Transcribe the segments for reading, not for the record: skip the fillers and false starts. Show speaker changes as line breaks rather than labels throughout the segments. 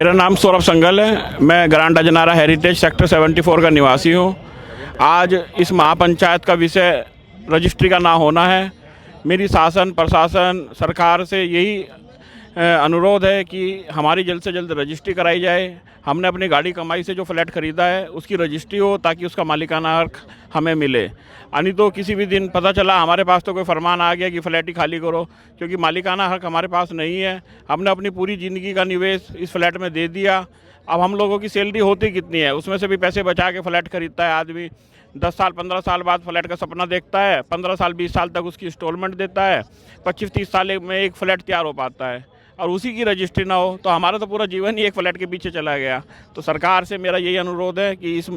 मेरा नाम सौरभ संगल है। मैं ग्रांड अजनारा हेरिटेज सेक्टर 74 का निवासी हूँ। आज इस महापंचायत का विषय रजिस्ट्री का ना होना है। मेरी शासन प्रशासन सरकार से यही अनुरोध है कि हमारी जल्द से जल्द रजिस्ट्री कराई जाए। हमने अपनी गाड़ी कमाई से जो फ्लैट ख़रीदा है उसकी रजिस्ट्री हो ताकि उसका मालिकाना हक हमें मिले। नहीं तो किसी भी दिन पता चला हमारे पास तो कोई फरमान आ गया कि फ्लैट ही खाली करो, क्योंकि मालिकाना हक हमारे पास नहीं है। हमने अपनी पूरी ज़िंदगी का निवेश इस फ्लैट में दे दिया। अब हम लोगों की सैलरी होती कितनी है, उसमें से भी पैसे बचा के फ्लैट खरीदता है आदमी। 10 साल 15 साल बाद फ्लैट का सपना देखता है, 15 साल 20 साल तक उसकी इंस्टॉलमेंट देता है, 25-30 साल में एक फ्लैट तैयार हो पाता है और उसी की रजिस्ट्री ना हो तो हमारा तो पूरा जीवन ही एक फ्लैट के पीछे चला गया। तो सरकार से मेरा यही अनुरोध है कि इस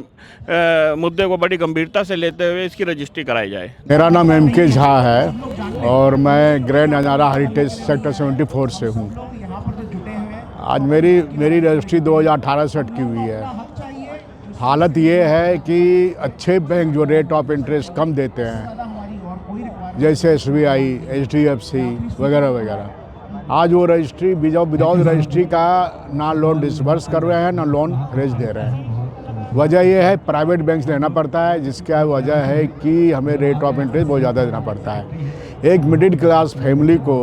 मुद्दे को बड़ी गंभीरता से लेते हुए इसकी रजिस्ट्री कराई जाए।
मेरा नाम M.K. झा है और मैं ग्रैंड अजारा हेरिटेज सेक्टर 74 से हूँ। आज मेरी रजिस्ट्री 2018 से अटकी हुई है। हालत ये है कि अच्छे बैंक जो रेट ऑफ इंटरेस्ट कम देते हैं जैसे SBI, HDFC वगैरह वगैरह, आज वो रजिस्ट्री विदाउट रजिस्ट्री का ना लोन डिसबर्स कर रहे हैं ना लोन फ्रेश दे रहे हैं। वजह ये है प्राइवेट बैंक से लेना पड़ता है, जिसका वजह है कि हमें रेट ऑफ इंटरेस्ट बहुत ज़्यादा देना पड़ता है। एक मिडिल क्लास फैमिली को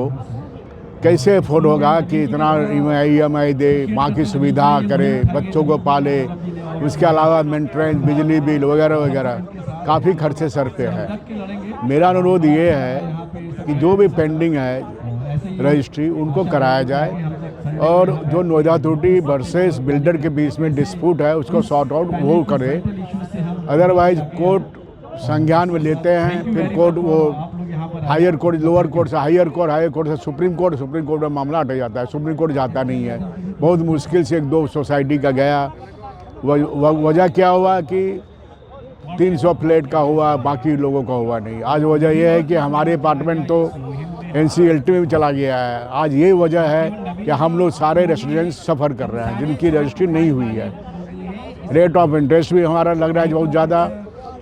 कैसे अफोर्ड होगा कि इतना EMI दे, माँ की सुविधा करे, बच्चों को पाले, उसके अलावा मेंटेनेंस, बिजली बिल वगैरह वगैरह काफ़ी खर्चे सर पे है। मेरा अनुरोध ये है कि जो भी पेंडिंग है रजिस्ट्री उनको कराया जाए और जो नोएडा अथॉरिटी वर्सेस बिल्डर के बीच में डिस्प्यूट है उसको सॉर्ट आउट वो करे। अदरवाइज कोर्ट संज्ञान में लेते हैं, फिर कोर्ट वो हायर कोर्ट, लोअर कोर्ट से हायर कोर्ट, हायर कोर्ट से सुप्रीम कोर्ट में मामला हट जाता है। सुप्रीम कोर्ट जाता नहीं है। बहुत मुश्किल से 1-2 सोसाइटी का गया। वजह क्या हुआ कि 300 फ्लैट का हुआ, बाकी लोगों का हुआ नहीं। आज वजह यह है कि हमारे अपार्टमेंट तो NCLT में भी चला गया है। आज ये वजह है कि हम लोग सारे रेसिडेंट्स सफ़र कर रहे हैं जिनकी रजिस्ट्री नहीं हुई है। रेट ऑफ इंटरेस्ट भी हमारा लग रहा है बहुत ज़्यादा।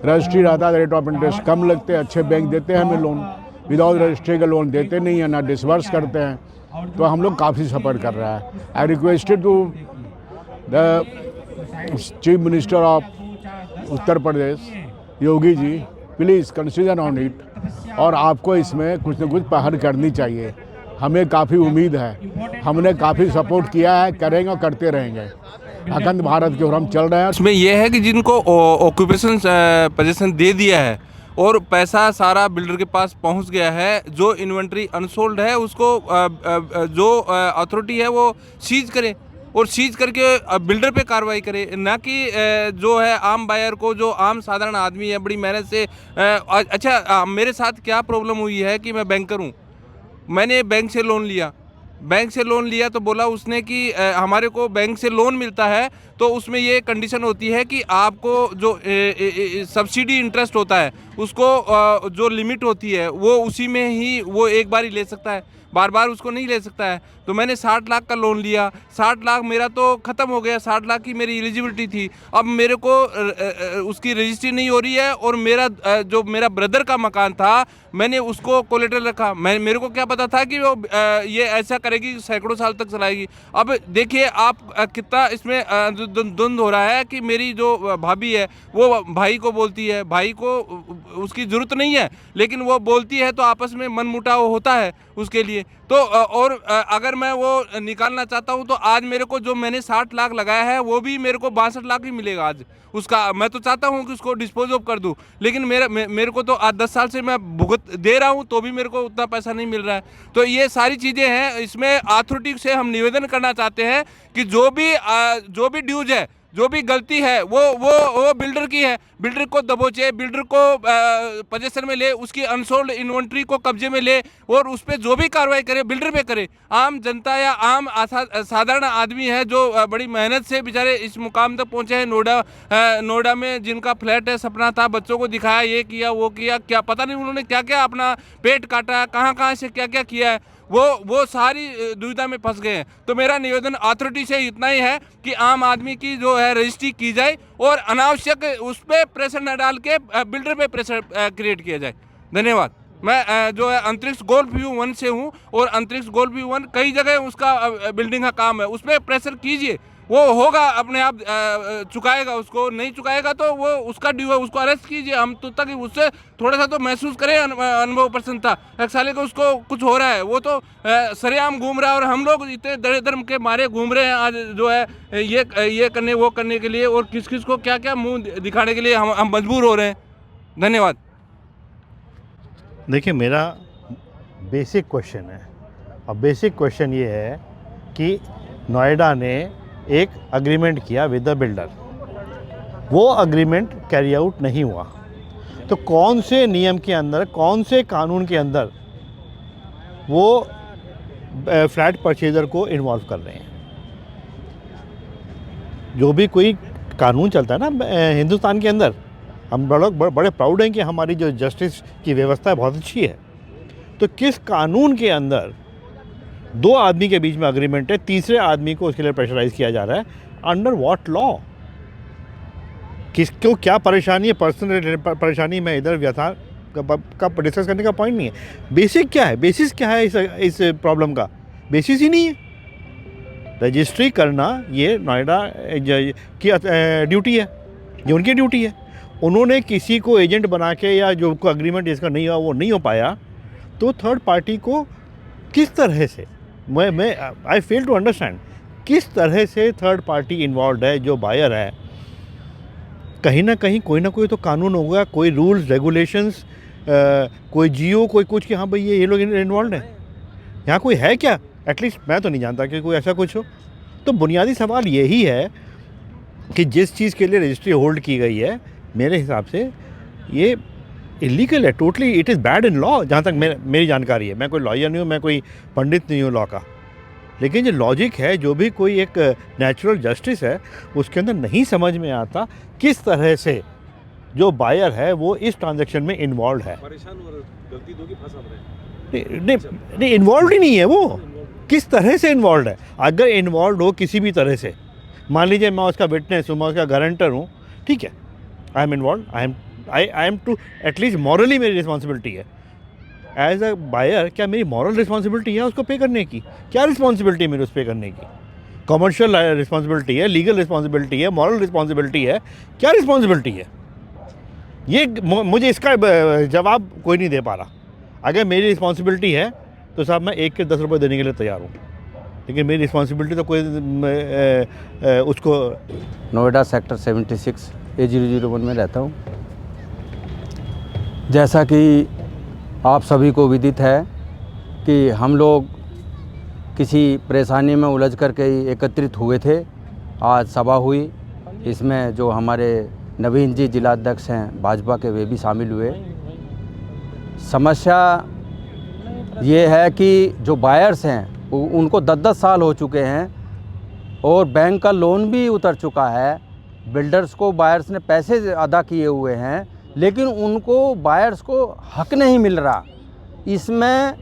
रजिस्ट्री रहता है रेट ऑफ इंटरेस्ट कम लगते हैं। अच्छे बैंक देते हैं हमें लोन, विदाउट रजिस्ट्री का लोन देते नहीं है, ना डिसबर्स करते हैं। तो हम लोग काफ़ी सफ़र कर रहा है। I requested to the chief minister of Uttar Pradesh Yogi ji, please consider on it और आपको इसमें कुछ न कुछ पहल करनी चाहिए। हमें काफ़ी उम्मीद है, हमने काफ़ी सपोर्ट किया है, करेंगे और करते रहेंगे। अखंड भारत की ओर हम चल रहे हैं।
उसमें यह है कि जिनको ऑक्यूपेशन पोजीशन दे दिया है और पैसा सारा बिल्डर के पास पहुंच गया है, जो इन्वेंट्री अनसोल्ड है उसको जो अथॉरिटी है वो सीज करे और सीज करके बिल्डर पे कार्रवाई करे, ना कि जो है आम बायर को, जो आम साधारण आदमी है बड़ी मेहनत से। अच्छा, मेरे साथ क्या प्रॉब्लम हुई है कि मैं बैंकर हूँ। मैंने बैंक से लोन लिया तो बोला उसने कि हमारे को बैंक से लोन मिलता है तो उसमें ये कंडीशन होती है कि आपको जो सब्सिडी इंटरेस्ट होता है उसको जो लिमिट होती है वो उसी में ही वो एक बार ही ले सकता है, बार बार उसको नहीं ले सकता है। तो मैंने 60 लाख का लोन लिया। 60 लाख मेरा तो ख़त्म हो गया। 60 लाख की मेरी एलिजिबिलिटी थी। अब मेरे को उसकी रजिस्ट्री नहीं हो रही है और जो मेरा ब्रदर का मकान था मैंने उसको कोलेटरल रखा। मेरे को क्या पता था कि वो ये ऐसा करेगी, सैकड़ों साल तक चलाएगी। अब देखिए आप कितना इसमें द्वंद्व हो रहा है कि मेरी जो भाभी है वो भाई को बोलती है, भाई को उसकी ज़रूरत नहीं है लेकिन वो बोलती है तो आपस में मनमुटाव होता है उसके लिए। तो और अगर मैं वो निकालना चाहता हूँ तो आज मेरे को जो मैंने 60 लाख लगाया है वो भी मेरे को 62 लाख ही मिलेगा आज उसका। मैं तो चाहता हूँ कि उसको डिस्पोज ऑफ कर दूँ, लेकिन मेरे को तो आज 10 साल से मैं भुगत दे रहा हूँ तो भी मेरे को उतना पैसा नहीं मिल रहा है। तो ये सारी चीज़ें हैं। इसमें अथॉरिटी से हम निवेदन करना चाहते हैं कि जो भी ड्यूज है, जो भी गलती है वो बिल्डर की है। बिल्डर को दबोचे, बिल्डर को पोजीशन में ले, उसकी अनसोल्ड इन्वेंट्री को कब्जे में ले और उस पर जो भी कार्रवाई करे बिल्डर पे करे। आम जनता या आम साधारण आदमी है जो बड़ी मेहनत से बेचारे इस मुकाम तक पहुंचे हैं। नोएडा में जिनका फ्लैट है, सपना था, बच्चों को दिखाया, ये किया वो किया, क्या पता नहीं उन्होंने क्या क्या अपना पेट काटा है, कहाँ से क्या क्या किया है, वो सारी दुविधा में फंस गए हैं। तो मेरा निवेदन अथॉरिटी से इतना ही है कि आम आदमी की जो है रजिस्ट्री की जाए और अनावश्यक उस पर प्रेशर न डाल के बिल्डर पे प्रेशर क्रिएट किया जाए। धन्यवाद। मैं जो है अंतरिक्ष गोल्फ व्यू 1 से हूँ और अंतरिक्ष गोल्फ व्यू 1 कई जगह उसका बिल्डिंग का काम है, उसमें प्रेशर कीजिए। वो होगा अपने आप चुकाएगा, उसको नहीं चुकाएगा तो वो उसका ड्यू है, उसको अरेस्ट कीजिए। हम तो तक उससे थोड़ा सा तो महसूस करें अनुभव प्रसन्नता। एक साले को उसको कुछ हो रहा है, वो तो सरेआम घूम रहा है और हम लोग इतने दर धर्म के मारे घूम रहे हैं आज जो है ये करने वो करने के लिए, और किस किस को क्या क्या मुंह दिखाने के लिए हम मजबूर हो रहे हैं। धन्यवाद।
देखिए, मेरा बेसिक क्वेश्चन है, और बेसिक क्वेश्चन ये है कि नोएडा ने एक अग्रीमेंट किया विद द बिल्डर, वो अग्रीमेंट कैरी आउट नहीं हुआ, तो कौन से नियम के अंदर, कौन से कानून के अंदर वो फ्लैट परचेजर को इन्वॉल्व कर रहे हैं? जो भी कोई कानून चलता है ना हिंदुस्तान के अंदर, हम बड़े प्राउड हैं कि हमारी जो जस्टिस की व्यवस्था है बहुत अच्छी है। तो किस कानून के अंदर दो आदमी के बीच में अग्रीमेंट है, तीसरे आदमी को उसके लिए प्रेशराइज किया जा रहा है? Under what law? किसको क्या परेशानी है? पर्सनल परेशानी में इधर व्यथा का डिस्कस करने का पॉइंट नहीं है। बेसिक क्या है, बेसिस क्या है इस प्रॉब्लम का? बेसिस ही नहीं है। रजिस्ट्री करना ये नोएडा की ड्यूटी है, ये उनकी ड्यूटी है। उन्होंने किसी को एजेंट बना के, या जो को अग्रीमेंट जिसका नहीं हुआ वो नहीं हो पाया, तो थर्ड पार्टी को किस तरह से, मैं आई फेल टू अंडरस्टैंड किस तरह से थर्ड पार्टी इन्वॉल्व है। जो बायर है, कहीं ना कहीं कोई ना कोई तो कानून होगा, कोई रूल्स रेगुलेशंस, कोई जियो, कोई कुछ कि हाँ भाई ये लोग इन्वॉल्व हैं। यहाँ कोई है क्या? एटलीस्ट मैं तो नहीं जानता कि कोई ऐसा कुछ हो। तो बुनियादी सवाल यही है कि जिस चीज़ के लिए रजिस्ट्री होल्ड की गई है, मेरे हिसाब से ये इलीगल है, totally it is bad in law, जहाँ तक मेरी जानकारी है। मैं कोई लॉयर नहीं हूँ, मैं कोई पंडित नहीं हूँ लॉ का, लेकिन जो लॉजिक है, जो भी कोई एक नेचुरल जस्टिस है, उसके अंदर नहीं समझ में आता किस तरह से जो बायर है वो इस ट्रांजैक्शन में इन्वॉल्व है। नहीं, इन्वॉल्व ही नहीं है वो। किस तरह से इन्वॉल्व है? अगर इन्वॉल्व हो किसी भी तरह से, मान लीजिए मैं उसका विटनेस हूँ, मैं उसका गारंटर हूँ, ठीक है, I am involve, I am to at least morally मेरी रिस्पॉन्सिबिलिटी है एज अ बायर। क्या मेरी मॉरल रिस्पॉन्सिबिलिटी है उसको पे करने की? क्या रिस्पॉन्सिबिलिटी है मेरी उस पे करने की? कमर्शियल रिस्पॉन्सिबिलिटी है, लीगल रिस्पॉन्सिबिलिटी है, मॉरल रिस्पॉन्सिबिलिटी है, क्या रिस्पॉन्सिबिलिटी है? ये मुझे इसका जवाब कोई नहीं दे पा रहा। अगर मेरी रिस्पॉन्सिबिलिटी है तो साहब मैं 1 के 10 रुपये देने के लिए तैयार हूँ, लेकिन मेरी रिस्पॉन्सिबिलिटी तो कोई उसको।
नोएडा सेक्टर 76 A001 में रहता हूँ। जैसा कि आप सभी को विदित है कि हम लोग किसी परेशानी में उलझ कर के एकत्रित हुए थे। आज सभा हुई, इसमें जो हमारे नवीन जी जिलाध्यक्ष हैं भाजपा के, वे भी शामिल हुए। समस्या ये है कि जो बायर्स हैं उनको 10-10 साल हो चुके हैं और बैंक का लोन भी उतर चुका है। बिल्डर्स को बायर्स ने पैसे अदा किए हुए हैं, लेकिन उनको बायर्स को हक नहीं मिल रहा। इसमें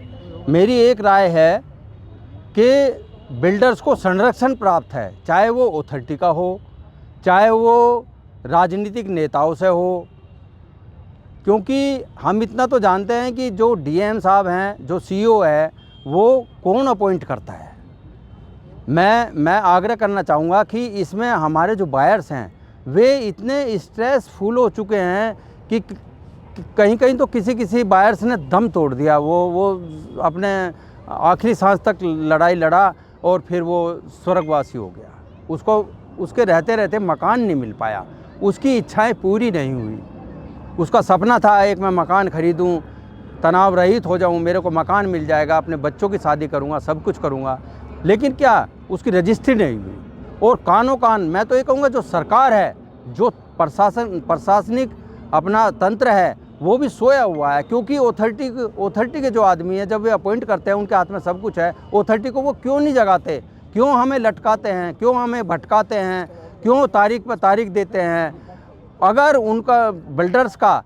मेरी एक राय है कि बिल्डर्स को संरक्षण प्राप्त है, चाहे वो अथॉरिटी का हो, चाहे वो राजनीतिक नेताओं से हो, क्योंकि हम इतना तो जानते हैं कि जो डीएम साहब हैं, जो सीईओ है, वो कौन अपॉइंट करता है। मैं आग्रह करना चाहूँगा कि इसमें हमारे जो बायर्स हैं वे इतने स्ट्रेसफुल हो चुके हैं कि कहीं कहीं तो किसी बायर्स ने दम तोड़ दिया। वो अपने आखिरी सांस तक लड़ाई लड़ा और फिर वो स्वर्गवासी हो गया। उसको उसके रहते रहते मकान नहीं मिल पाया, उसकी इच्छाएं पूरी नहीं हुई। उसका सपना था एक मैं मकान खरीदूं, तनाव रहित हो जाऊं, मेरे को मकान मिल जाएगा, अपने बच्चों की शादी करूंगा, सब कुछ करूंगा, लेकिन क्या उसकी रजिस्ट्री नहीं हुई। और कानों कान मैं तो ये कहूँगा जो सरकार है, जो प्रशासनिक अपना तंत्र है, वो भी सोया हुआ है। क्योंकि अथॉरिटी के जो आदमी हैं, जब वे अपॉइंट करते हैं, उनके हाथ में सब कुछ है, अथॉरिटी को वो क्यों नहीं जगाते? क्यों हमें लटकाते हैं? क्यों हमें भटकाते हैं? क्यों तारीख पर तारीख देते हैं? अगर उनका बिल्डर्स का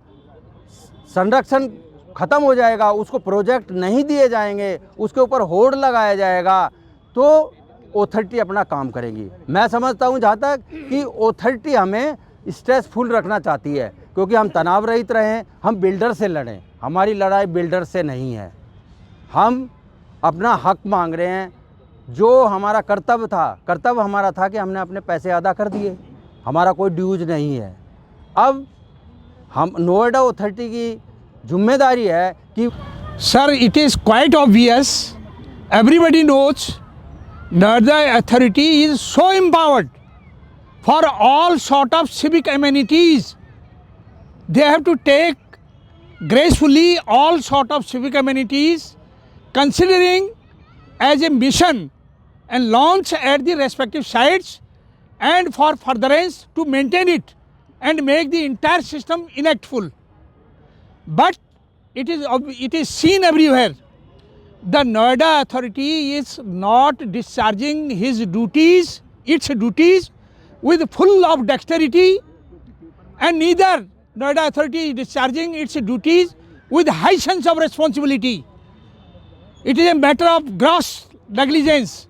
संरक्षण ख़त्म हो जाएगा, उसको प्रोजेक्ट नहीं दिए जाएंगे, उसके ऊपर होड़ लगाया जाएगा, तो अथॉरिटी अपना काम करेगी। मैं समझता हूँ जहाँ तक कि अथॉरिटी हमें स्ट्रेसफुल रखना चाहती है, क्योंकि हम तनाव रहित रहें, हम बिल्डर से लड़ें। हमारी लड़ाई बिल्डर से नहीं है, हम अपना हक मांग रहे हैं। जो हमारा कर्तव्य हमारा था कि हमने अपने पैसे अदा कर दिए, हमारा कोई ड्यूज नहीं है। अब हम नोएडा अथॉरिटी की जिम्मेदारी है कि
Sir, it is quite obvious, everybody knows, Noida authority is so empowered for all sort of civic amenities. They have to take gracefully all sort of civic amenities, considering as a mission and launch at the respective sites, and for furtherance to maintain it and make the entire system inactful. But it is seen everywhere. The Noida authority is not discharging its duties with full of dexterity, and neither Noida authority is discharging its duties with high sense of responsibility. It is a matter of gross negligence.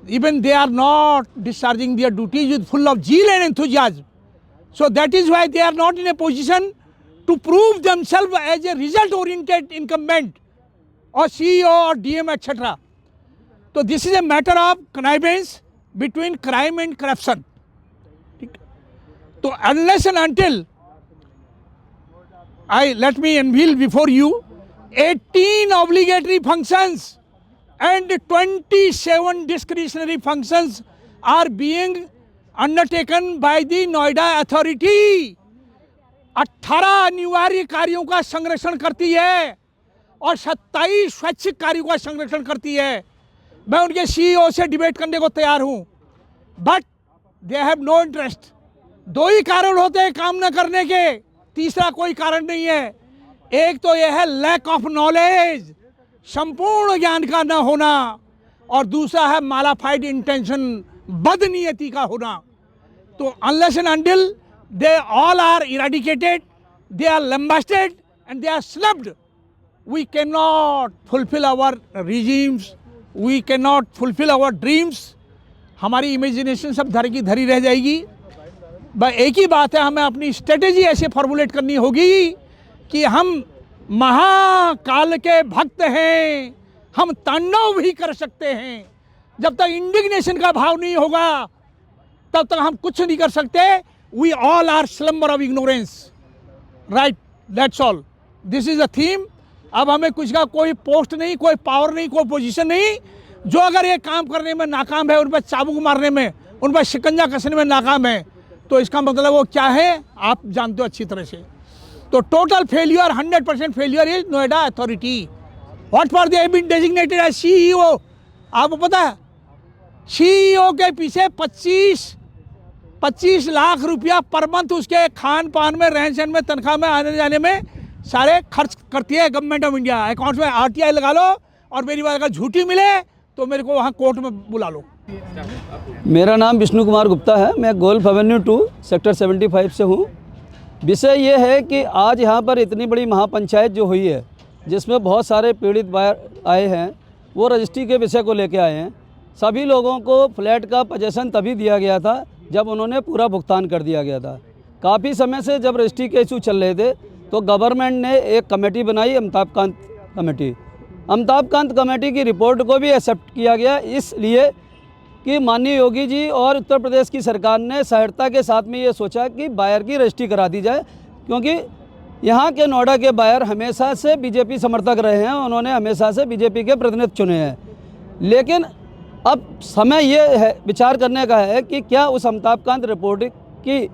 Even they are not discharging their duties with full of zeal and enthusiasm. So that is why they are not in a position to prove themselves as a result-oriented incumbent or CEO or DM, etc. So this is a matter of connivance between crime and corruption. So unless and until let me unveil before you 18 obligatory functions and 27 discretionary functions are being undertaken by the Noida authority. 18 अनिवार्य कार्यों का संरक्षण करती है और 27 स्वैच्छिक कार्यों का संरक्षण करती है। मैं उनके सीईओ से डिबेट करने को तैयार हूं, but they have no interest. दो ही कारण होते हैं काम न करने के, तीसरा कोई कारण नहीं है। एक तो यह है लैक ऑफ नॉलेज, संपूर्ण ज्ञान का न होना, और दूसरा है मालाफाइड इंटेंशन, बदनीयती का होना। तो unless and until they all are eradicated, they are lambasted and they are snubbed, we cannot fulfill our regimes, we cannot fulfill our dreams. हमारी इमेजिनेशन सब धर की धरी रह जाएगी। बस एक ही बात है, हमें अपनी स्ट्रेटेजी ऐसे फॉर्मुलेट करनी होगी कि हम महाकाल के भक्त हैं, हम तांडव भी कर सकते हैं। जब तक इंडिग्नेशन का भाव नहीं होगा तब तक हम कुछ नहीं कर सकते। We all are slumber of ignorance, right? That's all. This is the theme. अब हमें कुछ का कोई पोस्ट नहीं, कोई पावर नहीं, कोई पोजीशन नहीं। जो अगर ये काम करने में नाकाम है, उन पर चाबुक मारने में, उन पर शिकंजा कसने में नाकाम है, तो इसका मतलब वो क्या है आप जानते हो अच्छी तरह से। तो total failure, 100% failure is Noida authority. What for they have been designated as CEO. आपको पता है सीईओ के पीछे 25 लाख रुपया पर मंथ उसके खान पान में, रहन सहन में, तनख्वाह में, आने जाने में सारे खर्च करती है गवर्नमेंट ऑफ इंडिया। अकाउंट में आरटीआई लगा लो, और मेरी बात अगर झूठी मिले तो मेरे को वहाँ कोर्ट में बुला लो।
मेरा नाम विष्णु कुमार गुप्ता है, मैं गोल्फ एवेन्यू 2 सेक्टर 75 से हूँ। विषय ये है कि आज यहाँ पर इतनी बड़ी महापंचायत जो हुई है, जिसमें बहुत सारे पीड़ित आए हैं, वो रजिस्ट्री के विषय को लेके आए हैं। सभी लोगों को फ्लैट का पोजेसन तभी दिया गया था जब उन्होंने पूरा भुगतान कर दिया गया था। काफ़ी समय से जब रजिस्ट्री के इशू चल रहे थे तो गवर्नमेंट ने एक कमेटी बनाई, अमिताभ कांत कमेटी। अमिताभ कांत कमेटी की रिपोर्ट को भी एक्सेप्ट किया गया, इसलिए कि माननीय योगी जी और उत्तर प्रदेश की सरकार ने सहजता के साथ में ये सोचा कि बायर की रजिस्ट्री करा दी जाए, क्योंकि यहाँ के नोएडा के बायर हमेशा से बीजेपी समर्थक रहे हैं, उन्होंने हमेशा से बीजेपी के प्रतिनिधि चुने हैं। लेकिन अब समय ये है विचार करने का है कि क्या उस अमिताभ कांत रिपोर्ट की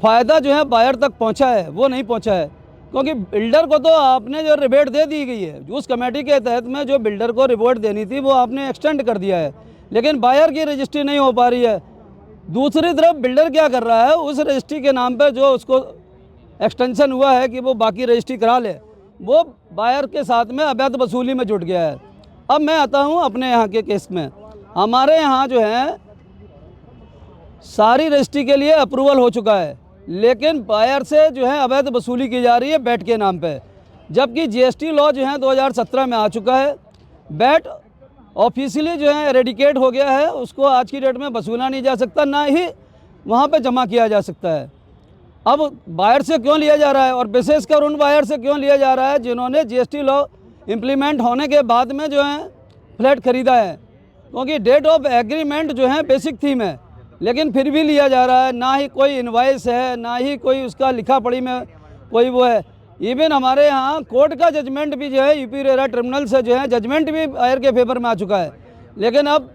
फ़ायदा जो है बायर तक पहुंचा है, वो नहीं पहुंचा है। क्योंकि बिल्डर को तो आपने जो रिबेट दे दी गई है, उस कमेटी के तहत में जो बिल्डर को रिबेट देनी थी वो आपने एक्सटेंड कर दिया है, लेकिन बायर की रजिस्ट्री नहीं हो पा रही है। दूसरी तरफ बिल्डर क्या कर रहा है, उस रजिस्ट्री के नाम पर जो उसको एक्सटेंशन हुआ है कि वो बाकी रजिस्ट्री करा ले, वो बायर के साथ में अवैध वसूली में जुट गया है। अब मैं आता हूँ अपने यहाँ के केस में। हमारे यहाँ जो है सारी रजिस्ट्री के लिए अप्रूवल हो चुका है, लेकिन बायर से जो है अवैध वसूली की जा रही है बैट के नाम पे, जबकि जीएसटी लॉ जो है 2017 में आ चुका है। बैट ऑफिशियली जो है एरेडिकेट हो गया है, उसको आज की डेट में वसूला नहीं जा सकता, ना ही वहाँ पे जमा किया जा सकता है। अब बायर से क्यों लिया जा रहा है, और विशेषकर उन बायर से क्यों लिया जा रहा है जिन्होंने जीएसटी लॉ इम्प्लीमेंट होने के बाद में जो है फ्लैट ख़रीदा है। क्योंकि डेट ऑफ एग्रीमेंट जो है बेसिक थीम है, लेकिन फिर भी लिया जा रहा है। ना ही कोई इनवाइस है, ना ही कोई उसका लिखा पढ़ी में कोई वो है। इवन हमारे यहाँ कोर्ट का जजमेंट भी जो है यूपी रेरा ट्रिब्यूनल से जो है जजमेंट भी बायर के फेवर में आ चुका है। लेकिन अब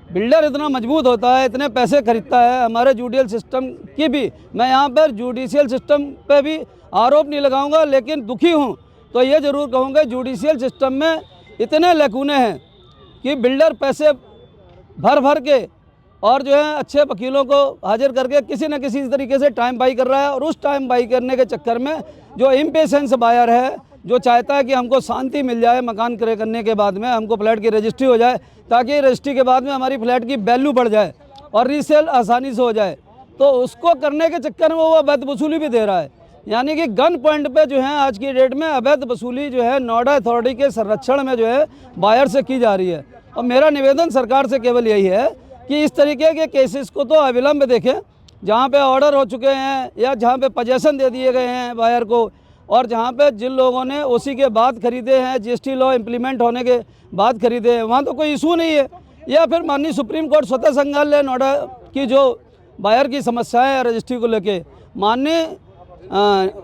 बिल्डर इतना मजबूत होता है, इतने पैसे खरीदता है, हमारे जुडिशियल सिस्टम की भी, मैं यहाँ पर जुडिशियल सिस्टम पे भी आरोप नहीं लगाऊंगा, लेकिन दुखी हूँ तो ये ज़रूर कहूँगा जुडिशियल सिस्टम में इतने लकूने हैं कि बिल्डर पैसे भर भर के और जो है अच्छे वकीलों को हाजिर करके किसी न किसी तरीके से टाइम बाई कर रहा है। और उस टाइम बाई करने के चक्कर में जो इम्पेशेंस बायर है, जो चाहता है कि हमको शांति मिल जाए मकान क्रय करने के बाद में, हमको फ्लैट की रजिस्ट्री हो जाए, ताकि रजिस्ट्री के बाद में हमारी फ्लैट की वैल्यू बढ़ जाए और रीसेल आसानी से हो जाए, तो उसको करने के चक्कर में वो अवैध वसूली भी दे रहा है। यानी कि गन पॉइंट पे जो है आज की डेट में अवैध वसूली जो है नोएडा अथॉरिटी के संरक्षण में जो है बायर से की जा रही है। और मेरा निवेदन सरकार से केवल यही है कि इस तरीके के केसेस को तो अविलंब देखें, जहाँ पे ऑर्डर हो चुके हैं या जहाँ पे पोजेसन दे दिए गए हैं बायर को, और जहाँ पे जिन लोगों ने ओसी के बाद खरीदे हैं, जीएसटी लॉ इम्प्लीमेंट होने के बाद खरीदे हैं, वहाँ तो कोई इशू नहीं है। या फिर माननीय सुप्रीम कोर्ट स्वतः संज्ञान ले नोएडा की जो बायर की समस्याएं है रजिस्ट्री को लेके। माननीय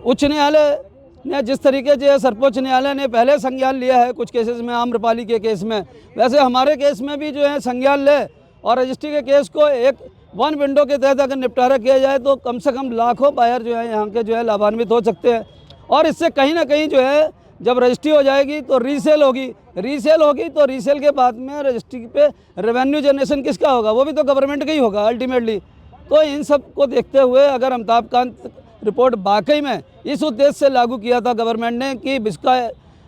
उच्च न्यायालय ने जिस तरीके से सर्वोच्च न्यायालय ने पहले संज्ञान लिया है कुछ केसेस में, आम्रपाली के केस में, वैसे हमारे केस में भी जो है संज्ञान ले और रजिस्ट्री के केस को एक वन विंडो के तहत अगर निपटारा किया जाए तो कम से कम लाखों बायर जो है यहाँ के जो है लाभान्वित हो सकते हैं। और इससे कहीं ना कहीं जो है जब रजिस्ट्री हो जाएगी तो रीसेल होगी, तो रीसेल के बाद में रजिस्ट्री पे रेवेन्यू जनरेशन किसका होगा? वो भी तो गवर्नमेंट का ही होगा अल्टीमेटली। तो इन सब को देखते हुए अगर अमिताभ कांत रिपोर्ट वाकई में इस उद्देश्य से लागू किया था गवर्नमेंट ने कि इसका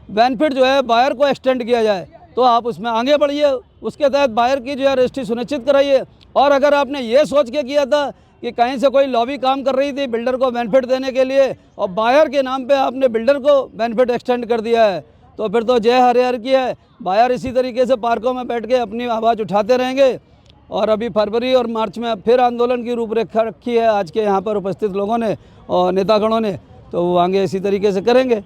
बेनिफिट जो है बायर को एक्सटेंड किया जाए, तो आप उसमें आगे बढ़िए, उसके तहत बायर की जो है रजिस्ट्री सुनिश्चित कराइए। और अगर आपने ये सोच के किया था कि कहीं से कोई लॉबी काम कर रही थी बिल्डर को बेनिफिट देने के लिए और बायर के नाम पे आपने बिल्डर को बेनिफिट एक्सटेंड कर दिया है, तो फिर तो जय हरिहर की है। बायर इसी तरीके से पार्कों में बैठ के अपनी आवाज़ उठाते रहेंगे। और अभी फरवरी और मार्च में फिर आंदोलन की रूपरेखा रखी है आज के यहाँ पर उपस्थित लोगों ने और नेतागणों ने, तो वो आगे इसी तरीके से करेंगे।